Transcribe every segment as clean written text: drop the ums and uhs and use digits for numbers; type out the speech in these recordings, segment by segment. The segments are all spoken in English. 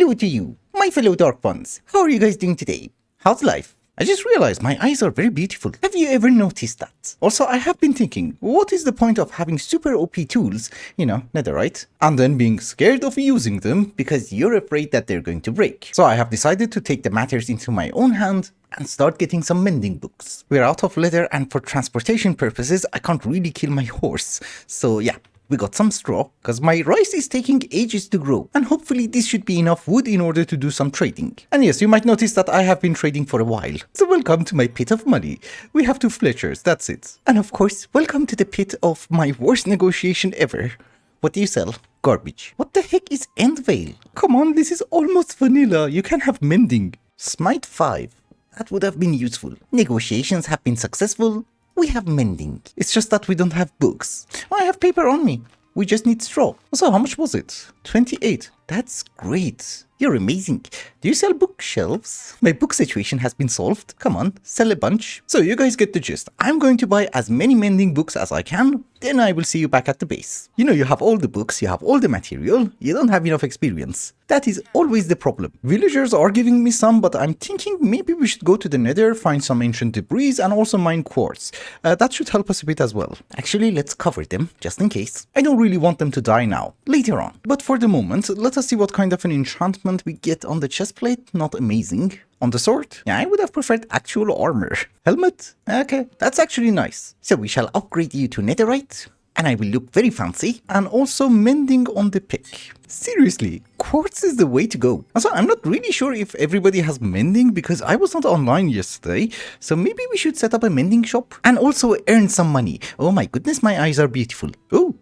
Hello to you, my fellow dark ones. How are you guys doing today? How's life? I just realized my eyes are very beautiful. Have you ever noticed that? Also, I have been thinking, what is the point of having super OP tools, netherite, and then being scared of using them because you're afraid that they're going to break? So I have decided to take the matters into my own hand and start getting some mending books. We're out of leather, and for transportation purposes, I can't really kill my horse. So yeah. We got some straw, because my rice is taking ages to grow, and hopefully this should be enough wood in order to do some trading. And yes, you might notice that I have been trading for a while. So welcome to my pit of money. We have 2 Fletchers, that's it. And of course, welcome to the pit of my worst negotiation ever. What do you sell? Garbage. What the heck is Endvale? Come on, this is almost vanilla. You can have mending. Smite 5. That would have been useful. Negotiations have been successful. We have mending. It's just that we don't have books. Oh, I have paper on me. We just need straw. So how much was it? 28. That's great. You're amazing. Do you sell bookshelves? My book situation has been solved. Come on, sell a bunch. So you guys get the gist. I'm going to buy as many mending books as I can. Then I will see you back at the base. You have all the books, you have all the material. You don't have enough experience. That is always the problem. Villagers are giving me some, but I'm thinking maybe we should go to the Nether, find some ancient debris, and also mine quartz. That should help us a bit as well. Actually, let's cover them, just in case. I don't really want them to die now, later on. But for the moment, let us see what kind of an enchantment we get on the chestplate. Not amazing. On the sword? Yeah, I would have preferred actual armor. Helmet? Okay, that's actually nice. So we shall upgrade you to netherite, and I will look very fancy, and also mending on the pick. Seriously, quartz is the way to go. Also, I'm not really sure if everybody has mending because I was not online yesterday, so maybe we should set up a mending shop and also earn some money. Oh my goodness, my eyes are beautiful. Oh,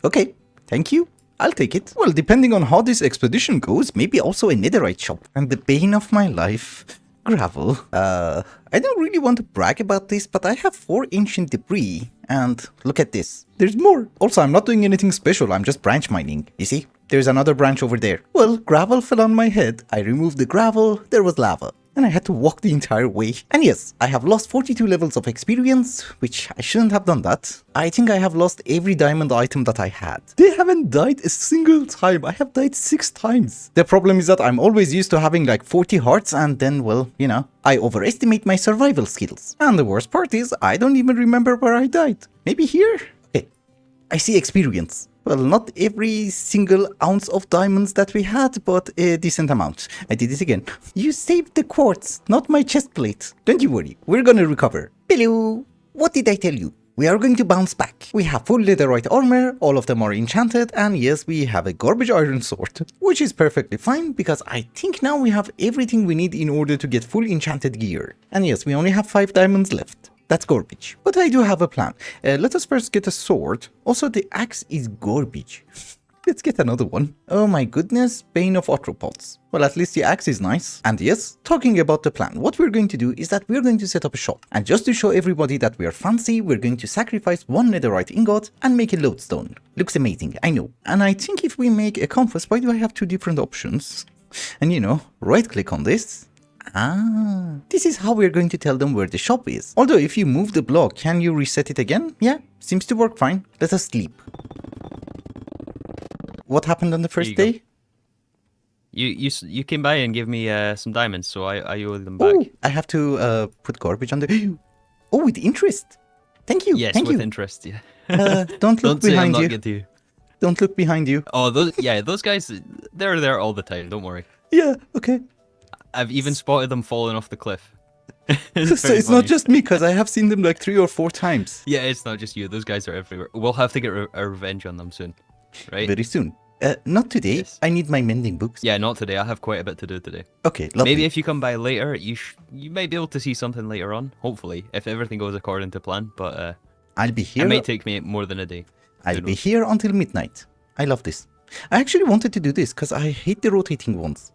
okay, thank you. I'll take it. Well, depending on how this expedition goes, maybe also a netherite shop. And the bane of my life, gravel. I don't really want to brag about this, but I have 4 ancient debris. And look at this. There's more. Also, I'm not doing anything special. I'm just branch mining. You see? There's another branch over there. Well, gravel fell on my head. I removed the gravel. There was lava. And I had to walk the entire way. And yes, I have lost 42 levels of experience, which I shouldn't have done that. I think I have lost every diamond item that I had. They haven't died a single time. I have died 6 times. The problem is that I'm always used to having like 40 hearts, and then, well, I overestimate my survival skills. And the worst part is, I don't even remember where I died. Maybe here? Okay, I see experience. Well, not every single ounce of diamonds that we had, but a decent amount. I did it again. You saved the quartz, not my chestplate. Don't you worry, we're gonna recover. Bello, what did I tell you? We are going to bounce back. We have full netherite armor, all of them are enchanted, and yes, we have a garbage iron sword, which is perfectly fine because I think now we have everything we need in order to get full enchanted gear. And yes, we only have 5 diamonds left. That's garbage. But I do have a plan. Let us first get a sword. Also, the axe is garbage. Let's get another one. Oh my goodness, bane of arthropods. Well, at least the axe is nice. And yes, talking about the plan, what we're going to do is that we're going to set up a shop. And just to show everybody that we are fancy, we're going to sacrifice 1 netherite ingot and make a lodestone. Looks amazing, I know. And I think if we make a compass, why do I have 2 different options? And right click on this. Ah, this is how we're going to tell them where the shop is. Although if you move the block, can you reset it again? Yeah, seems to work fine. Let us sleep. What happened on the first day? You came by and gave me some diamonds, so I owe them back. Oh, I have to put garbage on the... Oh, with interest. Thank you. Yes, thank with you. interest, yeah. Don't look behind you. Good to you. Don't look behind you. Oh, those guys, they're there all the time, don't worry. Yeah, okay. I've even spotted them falling off the cliff. So it's not just me, because I have seen them like 3 or 4 times. Yeah, it's not just you. Those guys are everywhere. We'll have to get a revenge on them soon, right? Very soon. Not today. Yes. I need my mending books. Yeah, not today. I have quite a bit to do today. Okay, lovely. Maybe if you come by later, you might be able to see something later on. Hopefully, if everything goes according to plan. But I'll be here. It may take me more than a day. I'll be here until midnight. I love this. I actually wanted to do this because I hate the rotating ones.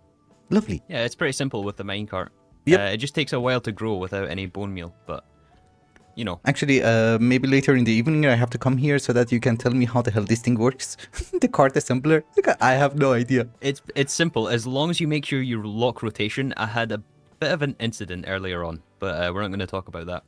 Lovely. Yeah, it's pretty simple with the minecart. Yep. It just takes a while to grow without any bone meal, but Actually, maybe later in the evening I have to come here so that you can tell me how the hell this thing works. The cart assembler. I have no idea. It's simple. As long as you make sure you lock rotation. I had a bit of an incident earlier on, but we're not going to talk about that.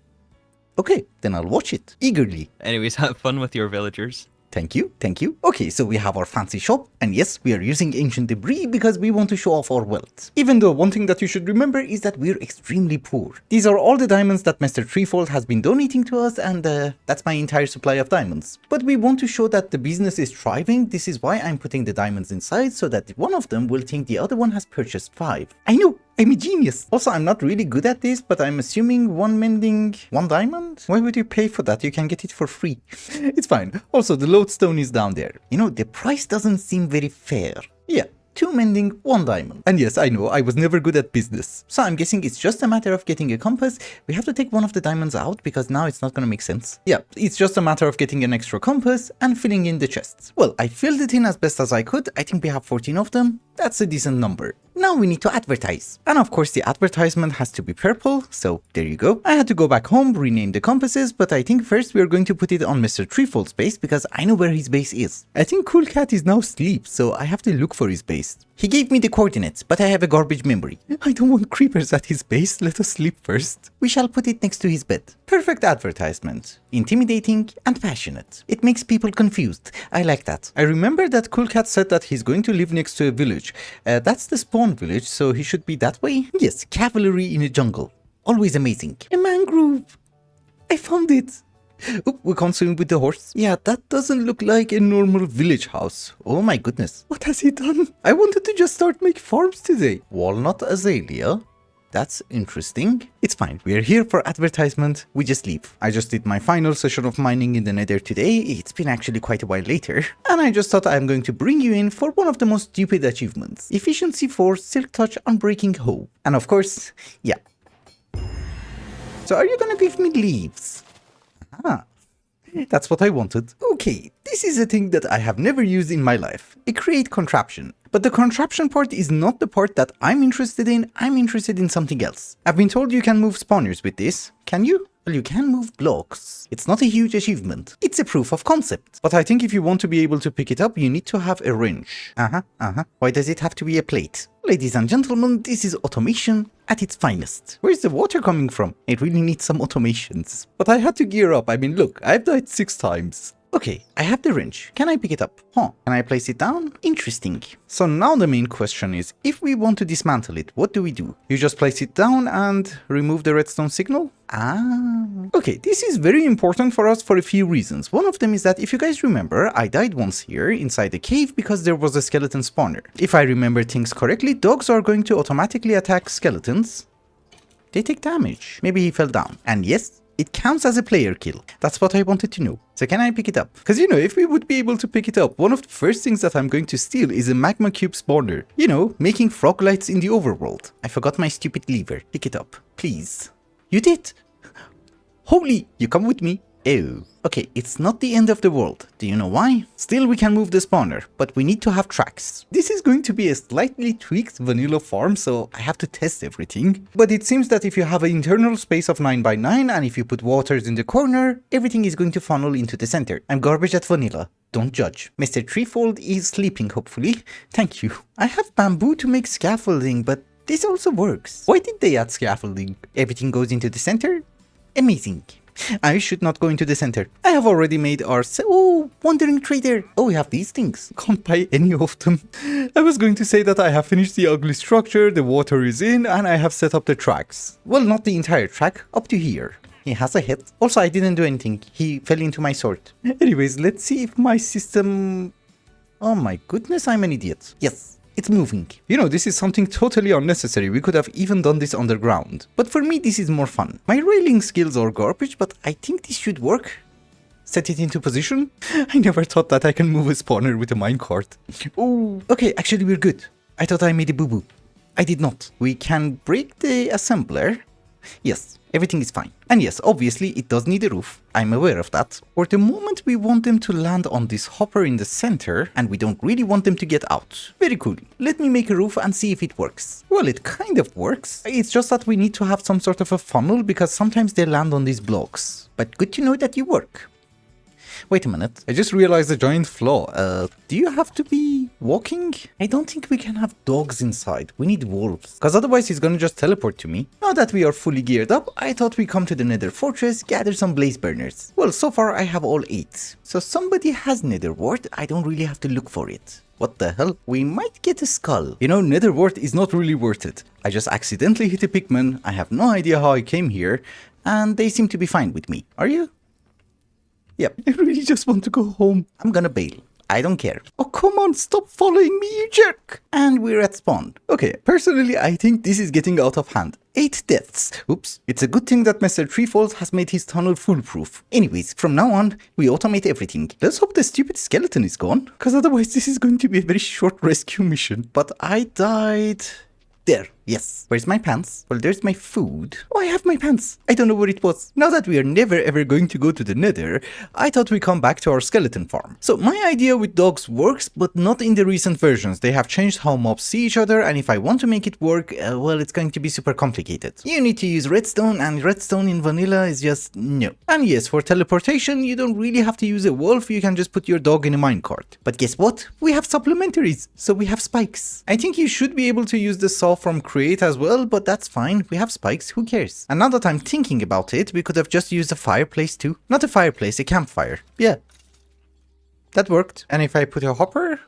Okay, then I'll watch it eagerly. Anyways, have fun with your villagers. Thank you, thank you. Okay, so we have our fancy shop, and yes, we are using ancient debris because we want to show off our wealth. Even though one thing that you should remember is that we're extremely poor. These are all the diamonds that Mr. Threefold has been donating to us, and that's my entire supply of diamonds. But we want to show that the business is thriving. This is why I'm putting the diamonds inside, so that one of them will think the other one has purchased 5. I know, I'm a genius. Also, I'm not really good at this, but I'm assuming 1 mending, 1 diamond? Why would you pay for that? You can get it for free. It's fine. Also, the lodestone is down there. You know, the price doesn't seem very fair. Yeah. 2 mending, 1 diamond. And yes, I know, I was never good at business. So I'm guessing it's just a matter of getting a compass. We have to take one of the diamonds out because now it's not gonna make sense. Yeah, it's just a matter of getting an extra compass and filling in the chests. Well, I filled it in as best as I could. I think we have 14 of them. That's a decent number. Now we need to advertise. And of course the advertisement has to be purple, so there you go. I had to go back home, rename the compasses, but I think first we are going to put it on Mr. Threefold's base because I know where his base is. I think Cool Cat is now asleep, so I have to look for his base. He gave me the coordinates, but I have a garbage memory. I don't want creepers at his base, let us sleep first. We shall put it next to his bed. Perfect advertisement. Intimidating and passionate. It makes people confused. I like that. I remember that Cool Cat said that he's going to live next to a village. That's the spawn village, so he should be that way? Yes, cavalry in a jungle. Always amazing. A mangrove. I found it. Oop, we can't swim with the horse. Yeah, that doesn't look like a normal village house. Oh my goodness. What has he done? I wanted to just start make farms today. Walnut azalea. That's interesting. It's fine. We are here for advertisement. We just leave. I just did my final session of mining in the Nether today. It's been actually quite a while later. And I just thought I'm going to bring you in for one of the most stupid achievements. Efficiency 4 Silk Touch Unbreaking Hoe. And of course, yeah. So are you gonna give me leaves? Ah. That's what I wanted. Okay, this is a thing that I have never used in my life. A create contraption. But the contraption part is not the part that I'm interested in. I'm interested in something else. I've been told you can move spawners with this. Can you? Well, you can move blocks. It's not a huge achievement. It's a proof of concept. But I think if you want to be able to pick it up, you need to have a wrench. Why does it have to be a plate? Ladies and gentlemen, this is automation at its finest. Where's the water coming from? It really needs some automations. But I had to gear up. I mean, look, I've died 6 times. Okay, I have the wrench. Can I pick it up? Huh, can I place it down? Interesting. So now the main question is, if we want to dismantle it, what do we do? You just place it down and remove the redstone signal? Ah. Okay, this is very important for us for a few reasons. One of them is that if you guys remember, I died once here inside the cave because there was a skeleton spawner. If I remember things correctly, dogs are going to automatically attack skeletons. They take damage. Maybe he fell down. And yes, it counts as a player kill. That's what I wanted to know. So can I pick it up? Because you know, if we would be able to pick it up, one of the first things that I'm going to steal is a magma cube spawner. You know, making frog lights in the overworld. I forgot my stupid lever. Pick it up, please. You did? Holy, you come with me. Oh, okay, it's not the end of the world. Do you know why? Still, we can move the spawner, but we need to have tracks. This is going to be a slightly tweaked vanilla farm, so I have to test everything. But it seems that if you have an internal space of 9 by 9 and if you put waters in the corner, everything is going to funnel into the center. I'm garbage at vanilla. Don't judge. Mr. Threefold is sleeping, hopefully. Thank you. I have bamboo to make scaffolding, but this also works. Why did they add scaffolding? Everything goes into the center? Amazing. I should not go into the center. I have already made our... Oh, wandering trader. Oh, we have these things. Can't buy any of them. I was going to say that I have finished the ugly structure, the water is in, and I have set up the tracks. Well, not the entire track, up to here. He has a head. Also, I didn't do anything. He fell into my sword. Anyways, let's see if my system... Oh my goodness, I'm an idiot. Yes. It's moving. You know, this is something totally unnecessary. We could have even done this underground. But for me, this is more fun. My railing skills are garbage, but I think this should work. Set it into position. I never thought that I can move a spawner with a minecart. Oh, okay, actually we're good. I thought I made a boo-boo. I did not. We can break the assembler. Yes, everything is fine. And yes, obviously it does need a roof. I'm aware of that. For the moment we want them to land on this hopper in the center and we don't really want them to get out. Very cool. Let me make a roof and see if it works. Well, it kind of works. It's just that we need to have some sort of a funnel because sometimes they land on these blocks. But good to know that you work. Wait a minute. I just realized a giant flaw. Do you have to be walking? I don't think we can have dogs inside. We need wolves. Because otherwise he's gonna just teleport to me. Now that we are fully geared up, I thought we come to the Nether fortress, gather some blaze burners. Well, so far I have all 8. So somebody has Nether wart. I don't really have to look for it. What the hell? We might get a skull. You know, Nether wart is not really worth it. I just accidentally hit a pigman. I have no idea how I came here. And they seem to be fine with me. Are you? Yep, I really just want to go home. I'm gonna bail. I don't care. Oh, come on, stop following me, you jerk. And we're at spawn. Okay, personally, I think this is getting out of hand. 8 deaths. Oops. It's a good thing that Mr. Treefolds has made his tunnel foolproof. Anyways, from now on, we automate everything. Let's hope the stupid skeleton is gone, because otherwise this is going to be a very short rescue mission. But I died... There, yes. Where's my pants? Well, there's my food. Oh, I have my pants. I don't know where it was. Now that we are never ever going to go to the Nether, I thought we come back to our skeleton farm. So my idea with dogs works, but not in the recent versions. They have changed how mobs see each other, and if I want to make it work, well, it's going to be super complicated. You need to use redstone, and redstone in vanilla is just no. And yes, for teleportation, you don't really have to use a wolf. You can just put your dog in a minecart. But guess what? We have supplementaries, so we have spikes. I think you should be able to use the saw from create as well, but that's fine. We have spikes, who cares? And now that I'm thinking about it, we could have just used a fireplace too. Not a fireplace, a campfire. Yeah. That worked. And if I put a hopper,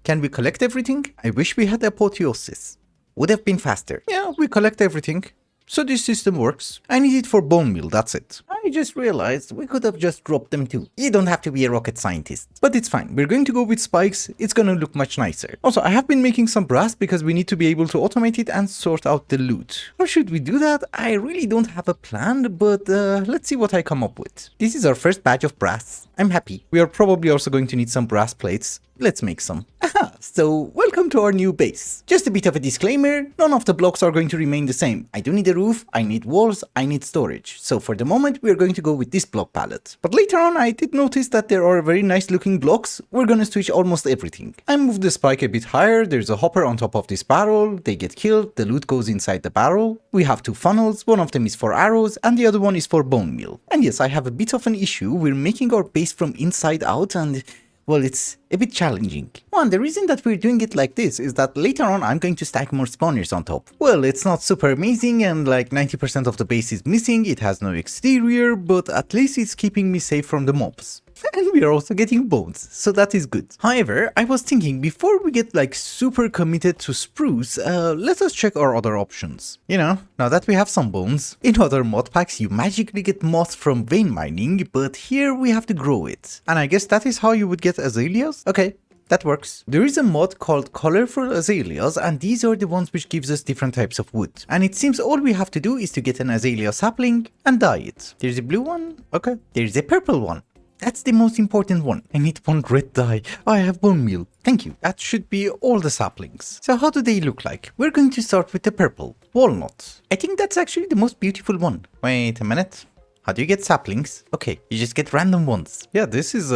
can we collect everything? I wish we had apotheosis. Would have been faster. Yeah, we collect everything. So this system works. I need it for bone meal, that's it. I just realized we could have just dropped them too. You don't have to be a rocket scientist. But it's fine, we're going to go with spikes, it's gonna look much nicer. Also, I have been making some brass because we need to be able to automate it and sort out the loot. How should we do that? I really don't have a plan, but let's see what I come up with. This is our first batch of brass. I'm happy. We are probably also going to need some brass plates. Let's make some. Aha, so welcome to our new base. Just a bit of a disclaimer, none of the blocks are going to remain the same. I do need a roof, I need walls, I need storage. So for the moment, we are going to go with this block palette. But later on, I did notice that there are very nice looking blocks. We're gonna switch almost everything. I moved the spike a bit higher, there's a hopper on top of this barrel, they get killed, the loot goes inside the barrel. We have 2 funnels, one of them is for arrows and the other one is for bone meal. And yes, I have a bit of an issue, we're making our base from inside out and... well, it's a bit challenging. One, the reason that we're doing it like this is that later on I'm going to stack more spawners on top. Well, it's not super amazing and like 90% of the base is missing, it has no exterior, but at least it's keeping me safe from the mobs. And we are also getting bones, so that is good. However, I was thinking before we get like super committed to spruce, let us check our other options. You know, now that we have some bones, in other mod packs you magically get moss from vein mining, but here we have to grow it. And I guess that is how you would get azaleas? Okay. That works. There is a mod called Colorful Azaleas and these are the ones which gives us different types of wood. And it seems all we have to do is to get an azalea sapling and dye it. There's a blue one. Okay. There's a purple one. That's the most important one. I need one red dye. Oh, I have bone meal. Thank you. That should be all the saplings. So how do they look like? We're going to start with the purple. Walnut. I think that's actually the most beautiful one. Wait a minute. How do you get saplings? Okay, you just get random ones. Yeah, this is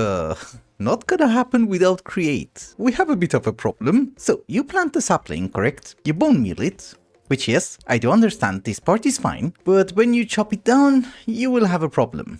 not gonna happen without create. We have a bit of a problem. So you plant the sapling, correct? You bone meal it. Which yes, I do understand this part is fine. But when you chop it down, you will have a problem.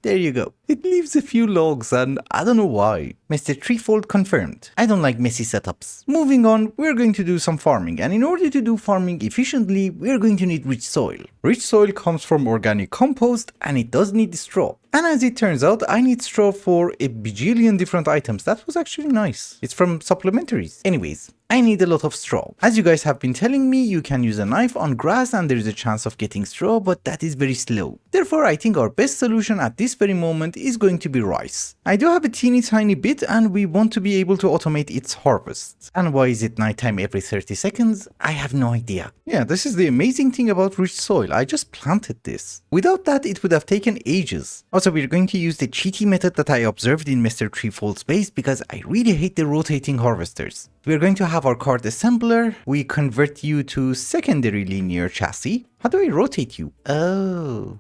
There you go. It leaves a few logs and I don't know why. Mr. Treefold confirmed. I don't like messy setups. Moving on, we're going to do some farming and in order to do farming efficiently, we're going to need rich soil. Rich soil comes from organic compost and it does need straw. And as it turns out, I need straw for a bajillion different items. That was actually nice. It's from supplementaries. Anyways, I need a lot of straw. As you guys have been telling me, you can use a knife on grass and there is a chance of getting straw, but that is very slow. Therefore, I think our best solution at this very moment is going to be rice. I do have a teeny tiny bit and we want to be able to automate its harvest. And why is it nighttime every 30 seconds? I have no idea. Yeah, this is the amazing thing about rich soil. I just planted this. Without that, it would have taken ages. Also, we're going to use the cheaty method that I observed in Mr. Treefold's base because I really hate the rotating harvesters. We're going to have our card assembler. We convert you to secondary linear chassis. How do I rotate you? Oh,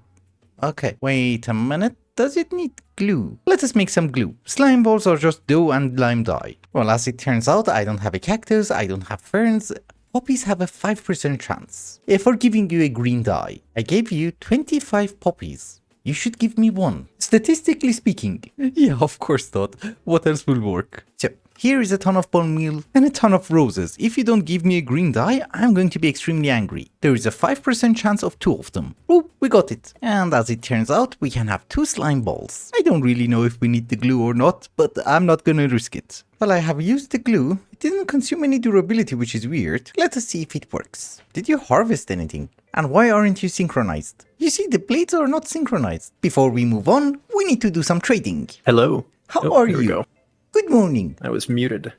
okay. Wait a minute. Does it need glue? Let us make some glue. Slime balls are just dough and lime dye. Well, as it turns out, I don't have a cactus, I don't have ferns. Poppies have a 5% chance. For giving you a green dye, I gave you 25 poppies. You should give me one. Statistically speaking. Yeah, of course not. What else will work? So, here is a ton of bone meal and a ton of roses. If you don't give me a green dye, I'm going to be extremely angry. There is a 5% chance of 2 of them. Oh, we got it. And as it turns out, we can have 2 slime balls. I don't really know if we need the glue or not, but I'm not gonna risk it. Well, I have used the glue. It didn't consume any durability, which is weird. Let us see if it works. Did you harvest anything? And why aren't you synchronized? You see, the blades are not synchronized. Before we move on, we need to do some trading. Hello. How are here we you? go. Good morning. I was muted.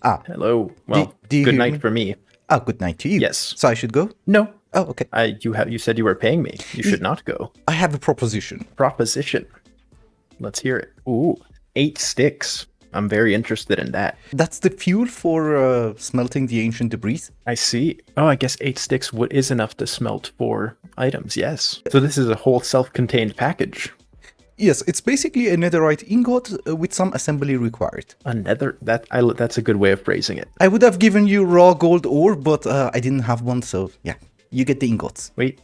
Ah. Hello. Well, do you good hear night me? for me. Ah, good night to you. Yes. So I should go? No. Oh, okay. You said you were paying me. You should not go. I have a proposition. Proposition. Let's hear it. Ooh, 8 sticks. I'm very interested in that. That's the fuel for smelting the ancient debris. I see. Oh, I guess 8 sticks is enough to smelt 4 items. Yes. So this is a whole self-contained package. Yes, it's basically a netherite ingot with some assembly required. A nether. That's a good way of phrasing it. I would have given you raw gold ore, but I didn't have one, so yeah, you get the ingots. Wait,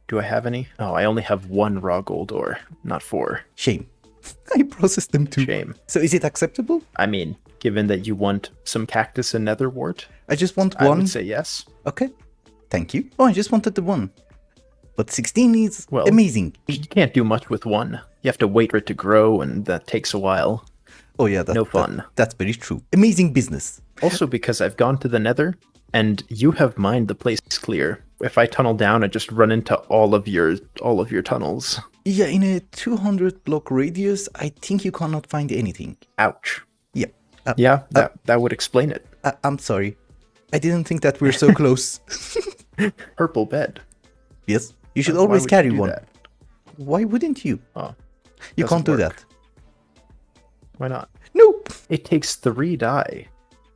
do I have any? Oh, I only have 1 raw gold ore, not 4. Shame. I processed them too. Shame. So is it acceptable? I mean, given that you want some cactus and nether wart, I just want I one. would say yes. Okay, thank you. Oh, I just wanted the one. But 16 is Well, amazing. You can't do much with 1. You have to wait for it to grow, and that takes a while. Oh yeah, No fun. That's very true. Amazing business. Also, because I've gone to the nether, and you have mined the place clear. If I tunnel down, I just run into all of your tunnels. Yeah, in a 200 block radius, I think you cannot find anything. Ouch. Yeah. Yeah, that would explain it. I'm sorry. I didn't think that we're so close. Purple bed. Yes, you should Why always would you carry do one. that? Why wouldn't you? Oh, You doesn't can't do work. that. Why not? Nope. It takes 3 dye.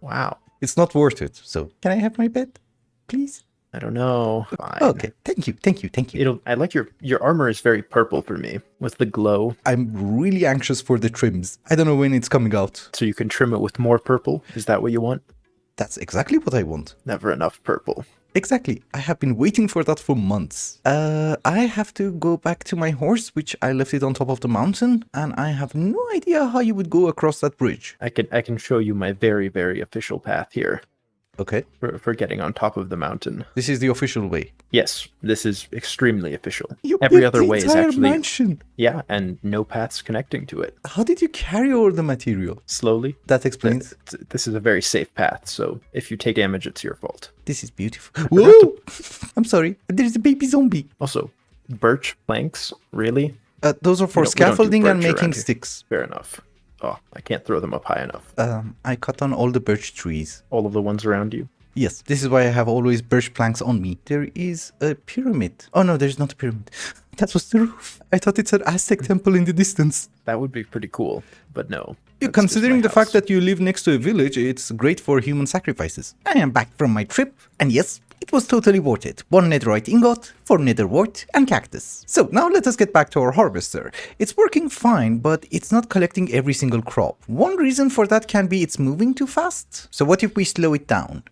Wow. It's not worth it. So, can I have my bed, please? I don't know. Fine. Okay. Thank you. Thank you. Thank you. I like your armor is very purple for me with the glow, I'm really anxious for the trims. I don't know when it's coming out. so you can trim it with more purple. Is that what you want? That's exactly what I want. Never enough purple. Exactly. I have been waiting for that for months. I have to go back to my horse, which I left it on top of the mountain, and I have no idea how you would go across that bridge. I can show you my very, very official path here Okay. for getting on top of the mountain. This is the official way. Yes, this is extremely official. You Every built other the way is entire actually mansion. yeah, and no paths connecting to it. How did you carry all the material? Slowly. That explains. This is a very safe path, so if you take damage, it's your fault. This is beautiful. Whoa! I'm sorry. There's a baby zombie. Also, birch planks, really? Those are for We don't do scaffolding and birch making around here. sticks. Fair enough. Oh, I can't throw them up high enough. I cut down all the birch trees. All of the ones around you. Yes, this is why I have always birch planks on me. There is a pyramid. Oh no, there's not a pyramid. That was the roof. I thought it's an Aztec temple in the distance. That would be pretty cool, but no. Yeah, That's just considering my the fact house. that you live next to a village, it's great for human sacrifices. I am back from my trip, and yes, it was totally worth it. 1 netherite ingot, 4 nether wart, and cactus. So now let us get back to our harvester. It's working fine, but it's not collecting every single crop. One reason for that can be it's moving too fast. So what if we slow it down?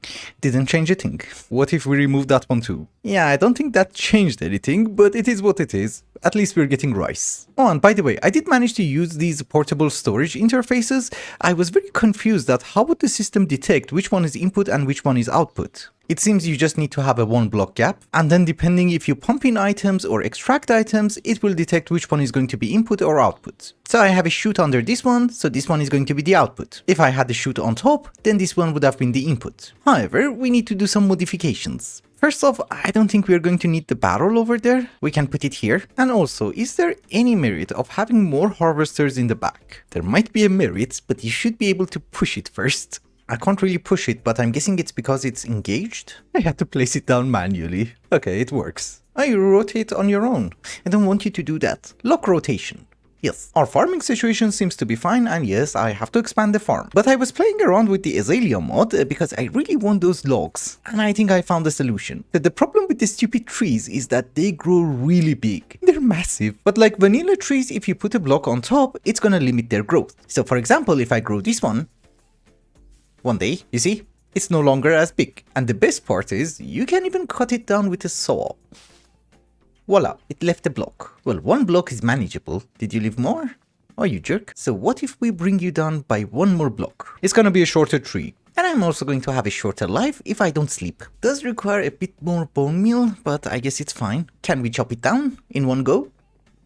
Didn't change a thing. What if we remove that one too? Yeah, I don't think that changed anything, but it is what it is. At least we're getting rice. Oh, and by the way, I did manage to use these portable storage interfaces. I was very confused that how would the system detect which one is input and which one is output? It seems you just need to have a 1 block gap, and then depending if you pump in items or extract items, it will detect which one is going to be input or output. So I have a chute under this one, so this one is going to be the output. If I had the chute on top, then this one would have been the input. However, we need to do some modifications. First off, I don't think we're going to need the barrel over there. We can put it here. And also, is there any merit of having more harvesters in the back? There might be a merit, but you should be able to push it first. I can't really push it, but I'm guessing it's because it's engaged. I had to place it down manually. Okay, it works. Oh, you rotate on your own. I don't want you to do that. Lock rotation. Yes, our farming situation seems to be fine, and yes, I have to expand the farm. But I was playing around with the azalea mod because I really want those logs, and I think I found a solution. The problem with the stupid trees is that they grow really big. They're massive, but like vanilla trees, if you put a block on top, it's gonna limit their growth. So for example, if I grow this one day, you see, it's no longer as big. And the best part is, you can even cut it down with a saw. Voila, it left a block. Well, one block is manageable. Did you leave more? Oh, you jerk. So what if we bring you down by one more block? It's gonna be a shorter tree. And I'm also going to have a shorter life if I don't sleep. Does require a bit more bone meal, but I guess it's fine. Can we chop it down in one go?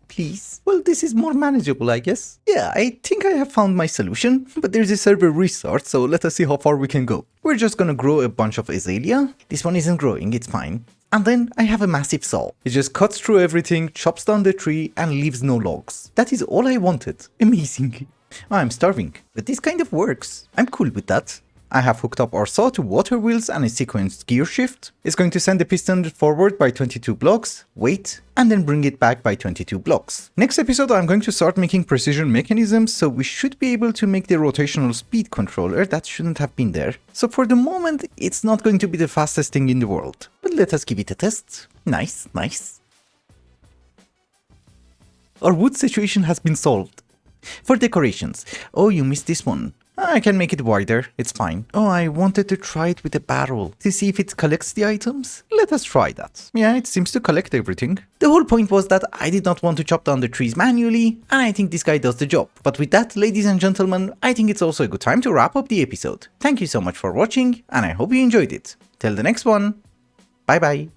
Please. Well, this is more manageable, I guess. Yeah, I think I have found my solution, but there's a server restart, so let us see how far we can go. We're just gonna grow a bunch of azalea. This one isn't growing, it's fine. And then I have a massive saw. It just cuts through everything, chops down the tree, and leaves no logs. That is all I wanted. Amazing. I'm starving, but this kind of works. I'm cool with that. I have hooked up our saw to water wheels and a sequenced gear shift. It's going to send the piston forward by 22 blocks, wait, and then bring it back by 22 blocks. Next episode I'm going to start making precision mechanisms, so we should be able to make the rotational speed controller. That shouldn't have been there. So for the moment it's not going to be the fastest thing in the world, but let us give it a test. Nice, nice. Our wood situation has been solved. For decorations, oh, you missed this one. I can make it wider, it's fine. Oh, I wanted to try it with a barrel to see if it collects the items. Let us try that. Yeah, it seems to collect everything. The whole point was that I did not want to chop down the trees manually, and I think this guy does the job. But with that, ladies and gentlemen, I think it's also a good time to wrap up the episode. Thank you so much for watching, and I hope you enjoyed it. Till the next one, bye bye.